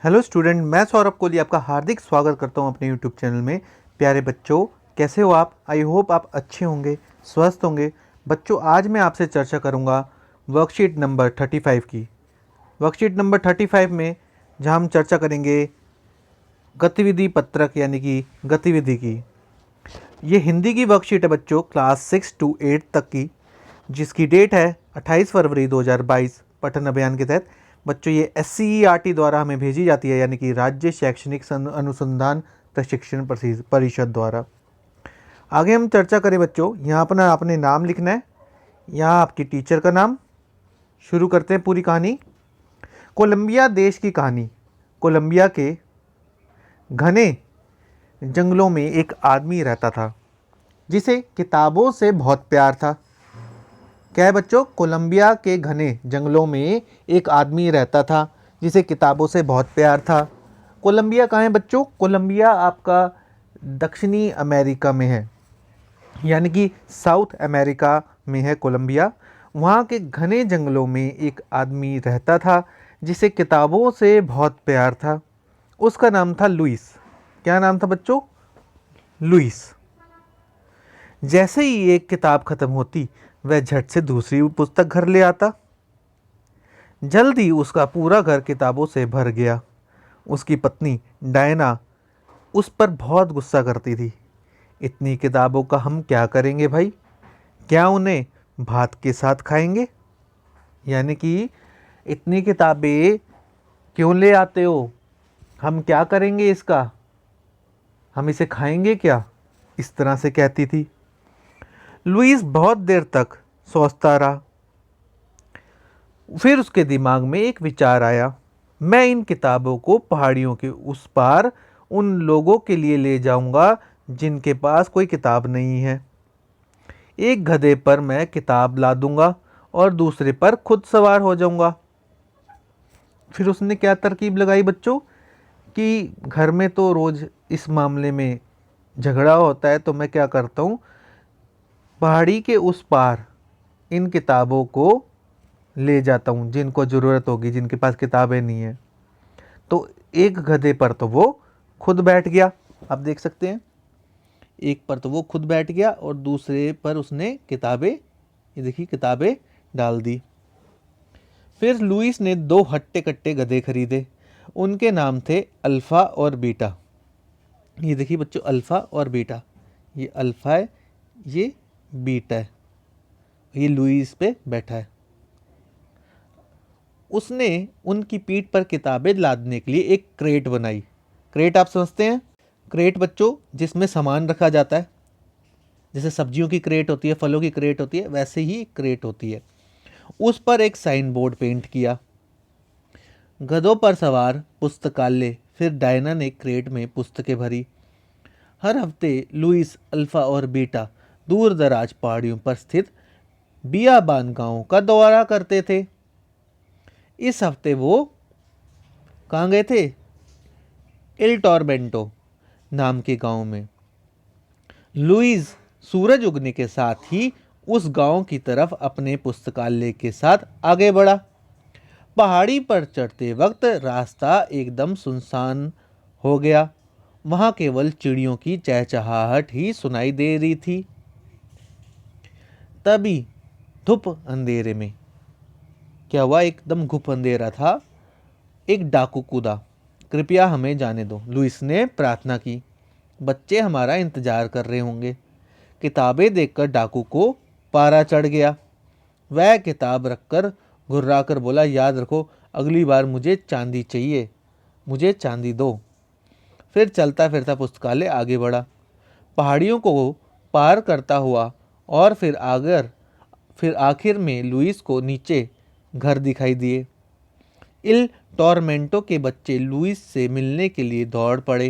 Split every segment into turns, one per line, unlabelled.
Hello student, मैं सौरभ कोहली आपका हार्दिक स्वागत करता हूं अपने यूट्यूब चैनल में। प्यारे बच्चों, कैसे हो आप? आई होप आप अच्छे होंगे, स्वस्थ होंगे। बच्चों, आज मैं आपसे चर्चा करूंगा वर्कशीट नंबर 35 की। वर्कशीट नंबर 35 में जहां हम चर्चा करेंगे गतिविधि पत्रक यानी कि गतिविधि की। ये हिंदी की वर्कशीट है बच्चों, क्लास 6 टू 8 तक की, जिसकी डेट है 28 फरवरी 2022 पठन अभियान के तहत। बच्चों, ये SCERT द्वारा हमें भेजी जाती है, यानी कि राज्य शैक्षणिक अनुसंधान प्रशिक्षण परिषद द्वारा। आगे हम चर्चा करें बच्चों, यहाँ अपना आपने नाम लिखना है, यहाँ आपकी टीचर का नाम। शुरू करते हैं पूरी कहानी। कोलंबिया देश की कहानी। कोलंबिया के घने जंगलों में एक आदमी रहता था जिसे किताबों से बहुत प्यार था। क्या है बच्चों? कोलंबिया के घने जंगलों में एक आदमी रहता था जिसे किताबों से बहुत प्यार था। कोलंबिया कहाँ है बच्चों? कोलंबिया आपका दक्षिणी अमेरिका में है, यानी कि साउथ अमेरिका में है कोलंबिया। वहाँ के घने जंगलों में एक आदमी रहता था जिसे किताबों से बहुत प्यार था। उसका नाम था लुइस। क्या नाम था बच्चों? लुइस। जैसे ही एक किताब खत्म होती, वह झट से दूसरी पुस्तक घर ले आता। जल्द ही उसका पूरा घर किताबों से भर गया। उसकी पत्नी डायना उस पर बहुत गुस्सा करती थी। इतनी किताबों का हम क्या करेंगे भाई? क्या उन्हें भात के साथ खाएंगे? यानी कि इतनी किताबें क्यों ले आते हो? हम क्या करेंगे इसका? हम इसे खाएंगे क्या? इस तरह से कहती थी। लुइस बहुत देर तक सोचता रहा। फिर उसके दिमाग में एक विचार आया। मैं इन किताबों को पहाड़ियों के उस पार उन लोगों के लिए ले जाऊंगा जिनके पास कोई किताब नहीं है। एक गधे पर मैं किताब ला दूंगा और दूसरे पर खुद सवार हो जाऊंगा। फिर उसने क्या तरकीब लगाई बच्चों कि घर में तो रोज इस मामले में झगड़ा होता है, तो मैं क्या करता हूँ, पहाड़ी के उस पार इन किताबों को ले जाता हूँ जिनको ज़रूरत होगी, जिनके पास किताबें नहीं है। तो एक गधे पर तो वो खुद बैठ गया, आप देख सकते हैं। एक पर तो वो खुद बैठ गया और दूसरे पर उसने किताबें, ये देखिए, किताबें डाल दी। फिर लुइस ने दो हट्टे कट्टे गधे खरीदे। उनके नाम थे अल्फ़ा और बीटा। ये देखिए बच्चों, अल्फ़ा और बीटा। ये अल्फ़ा है, ये बीटा है। ये लुइस पे बैठा है। उसने उनकी पीठ पर किताबें लादने के लिए एक क्रेट बनाई। क्रेट आप समझते हैं? क्रेट बच्चों जिसमें सामान रखा जाता है, जैसे सब्जियों की क्रेट होती है, फलों की क्रेट होती है, वैसे ही क्रेट होती है। उस पर एक साइन बोर्ड पेंट किया। गधों पर सवार पुस्तकालय। फिर डायना ने क्रेट में पुस्तकें भरी। हर हफ्ते लुइस, अल्फा और बीटा दूर दराज पहाड़ियों पर स्थित बियाबान गांव का दौरा करते थे। इस हफ्ते वो कहाँ गए थे? इल टॉर्मेंटो नाम के गांव में। लुइस सूरज उगने के साथ ही उस गांव की तरफ अपने पुस्तकालय के साथ आगे बढ़ा। पहाड़ी पर चढ़ते वक्त रास्ता एकदम सुनसान हो गया। वहां केवल चिड़ियों की चहचहाहट ही सुनाई दे रही थी। तभी धूप अंधेरे में क्या हुआ? एकदम घुप अंधेरा था। एक डाकू कूदा। कृपया हमें जाने दो, लुइस ने प्रार्थना की। बच्चे हमारा इंतजार कर रहे होंगे। किताबें देखकर डाकू को पारा चढ़ गया। वह किताब रखकर घुर्रा कर बोला, याद रखो, अगली बार मुझे चांदी चाहिए, मुझे चांदी दो। फिर चलता फिरता पुस्तकालय आगे बढ़ा, पहाड़ियों को पार करता हुआ, और फिर आखिर में लुइस को नीचे घर दिखाई दिए। इल टॉर्मेंटो के बच्चे लुइस से मिलने के लिए दौड़ पड़े,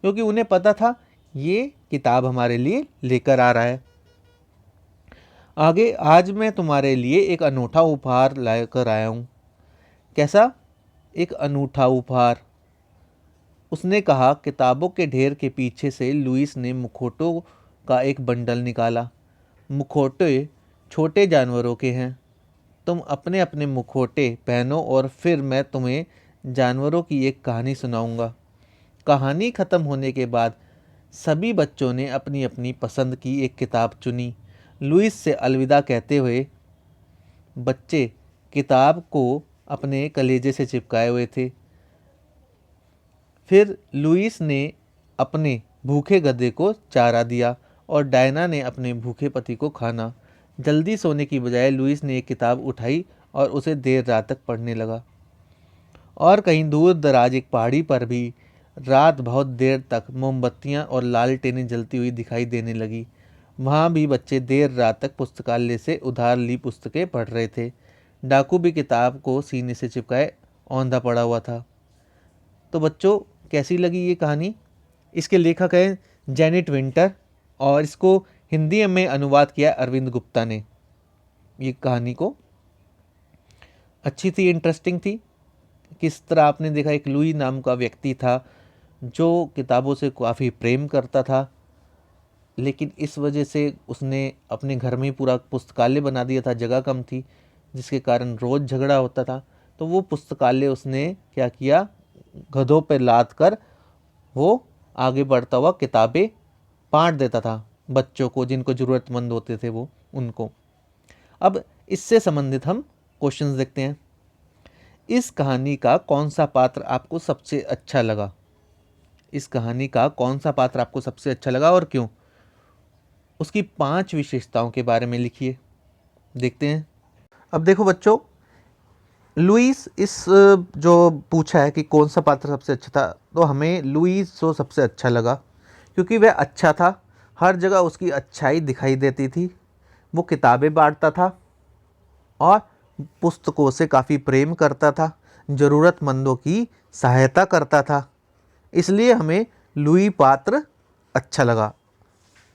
क्योंकि उन्हें पता था ये किताब हमारे लिए लेकर आ रहा है। आगे आज मैं तुम्हारे लिए एक अनूठा उपहार लाकर आया हूँ। कैसा? एक अनूठा उपहार, उसने कहा। किताबों के ढेर के पीछे से लुइस ने मुखौटों का एक बंडल निकाला। मुखौटे छोटे जानवरों के हैं। तुम अपने अपने मुखौटे पहनो और फिर मैं तुम्हें जानवरों की एक कहानी सुनाऊंगा। कहानी ख़त्म होने के बाद सभी बच्चों ने अपनी अपनी पसंद की एक किताब चुनी। लुईस से अलविदा कहते हुए बच्चे किताब को अपने कलेजे से चिपकाए हुए थे। फिर लुईस ने अपने भूखे गधे को चारा दिया और डायना ने अपने भूखे पति को खाना। जल्दी सोने की बजाय लुईस ने एक किताब उठाई और उसे देर रात तक पढ़ने लगा। और कहीं दूर दराज एक पहाड़ी पर भी रात बहुत देर तक मोमबत्तियां और लालटेनें जलती हुई दिखाई देने लगी। वहाँ भी बच्चे देर रात तक पुस्तकालय से उधार ली पुस्तकें पढ़ रहे थे। डाकू भी किताब को सीने से चिपकाए औंधा पड़ा हुआ था। तो बच्चों, कैसी लगी ये कहानी? इसके लेखक हैं जेनेट विंटर और इसको हिंदी में अनुवाद किया अरविंद गुप्ता ने। ये कहानी को अच्छी थी, इंटरेस्टिंग थी। किस तरह आपने देखा, एक लुई नाम का व्यक्ति था जो किताबों से काफ़ी प्रेम करता था, लेकिन इस वजह से उसने अपने घर में ही पूरा पुस्तकालय बना दिया था। जगह कम थी जिसके कारण रोज़ झगड़ा होता था। तो वो पुस्तकालय उसने क्या किया, गधों पर लाद कर वो आगे बढ़ता हुआ किताबें बांट देता था बच्चों को, जिनको ज़रूरतमंद होते थे वो उनको। अब इससे संबंधित हम क्वेश्चंस देखते हैं। इस कहानी का कौन सा पात्र आपको सबसे अच्छा लगा? इस कहानी का कौन सा पात्र आपको सबसे अच्छा लगा और क्यों? उसकी 5 विशेषताओं के बारे में लिखिए। देखते हैं। अब देखो बच्चों, लुईस इस जो पूछा है कि कौन सा पात्र सबसे अच्छा था, तो हमें लुईस जो सबसे अच्छा लगा क्योंकि वह अच्छा था। हर जगह उसकी अच्छाई दिखाई देती थी। वो किताबें बांटता था और पुस्तकों से काफ़ी प्रेम करता था, ज़रूरतमंदों की सहायता करता था। इसलिए हमें लुई पात्र अच्छा लगा।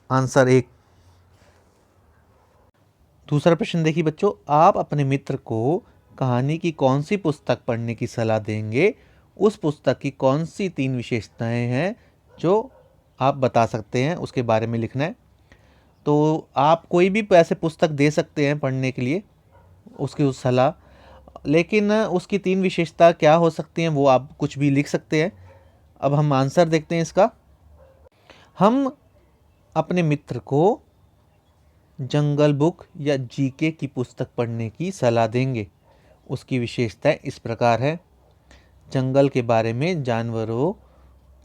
आंसर 1। दूसरा प्रश्न देखिए बच्चों, आप अपने मित्र को कहानी की कौन सी पुस्तक पढ़ने की सलाह देंगे? उस पुस्तक की कौन सी 3 विशेषताएं हैं जो आप बता सकते हैं, उसके बारे में लिखना है। तो आप कोई भी ऐसे पुस्तक दे सकते हैं पढ़ने के लिए, उसकी उस सलाह, लेकिन उसकी 3 विशेषता क्या हो सकती हैं वो आप कुछ भी लिख सकते हैं। अब हम आंसर देखते हैं इसका। हम अपने मित्र को जंगल बुक या जीके की पुस्तक पढ़ने की सलाह देंगे। उसकी विशेषताएं इस प्रकार है। जंगल के बारे में, जानवरों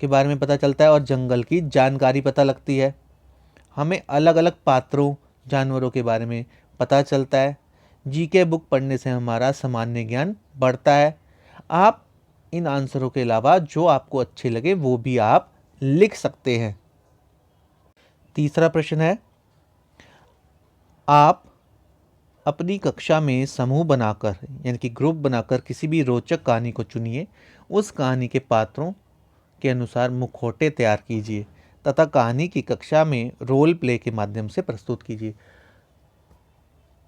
के बारे में पता चलता है और जंगल की जानकारी पता लगती है। हमें अलग अलग पात्रों, जानवरों के बारे में पता चलता है। जीके बुक पढ़ने से हमारा सामान्य ज्ञान बढ़ता है। आप इन आंसरों के अलावा जो आपको अच्छे लगे वो भी आप लिख सकते हैं। तीसरा प्रश्न है, आप अपनी कक्षा में समूह बनाकर यानी कि ग्रुप बनाकर किसी भी रोचक कहानी को चुनिए। उस कहानी के पात्रों के अनुसार मुखौटे तैयार कीजिए तथा कहानी की कक्षा में रोल प्ले के माध्यम से प्रस्तुत कीजिए।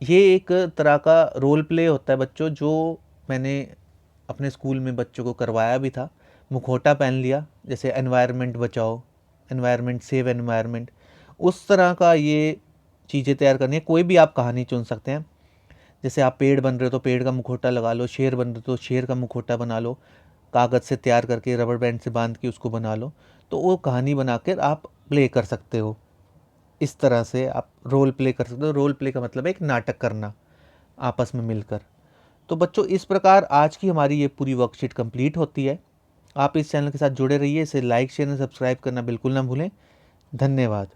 ये एक तरह का रोल प्ले होता है बच्चों, जो मैंने अपने स्कूल में बच्चों को करवाया भी था। मुखौटा पहन लिया, जैसे एनवायरनमेंट बचाओ, एनवायरनमेंट सेव एनवायरनमेंट, उस तरह का ये चीज़ें तैयार करनी है। कोई भी आप कहानी चुन सकते हैं। जैसे आप पेड़ बन रहे हो तो पेड़ का मुखौटा लगा लो, शेर बन रहे हो तो शेर का मुखौटा बना लो, कागज़ से तैयार करके रबर बैंड से बांध के उसको बना लो। तो वो कहानी बनाकर आप प्ले कर सकते हो। इस तरह से आप रोल प्ले कर सकते हो। रोल प्ले का मतलब है एक नाटक करना आपस में मिलकर। तो बच्चों, इस प्रकार आज की हमारी ये पूरी वर्कशीट कंप्लीट होती है। आप इस चैनल के साथ जुड़े रहिए। इसे लाइक, शेयर और सब्सक्राइब करना बिल्कुल ना भूलें। धन्यवाद।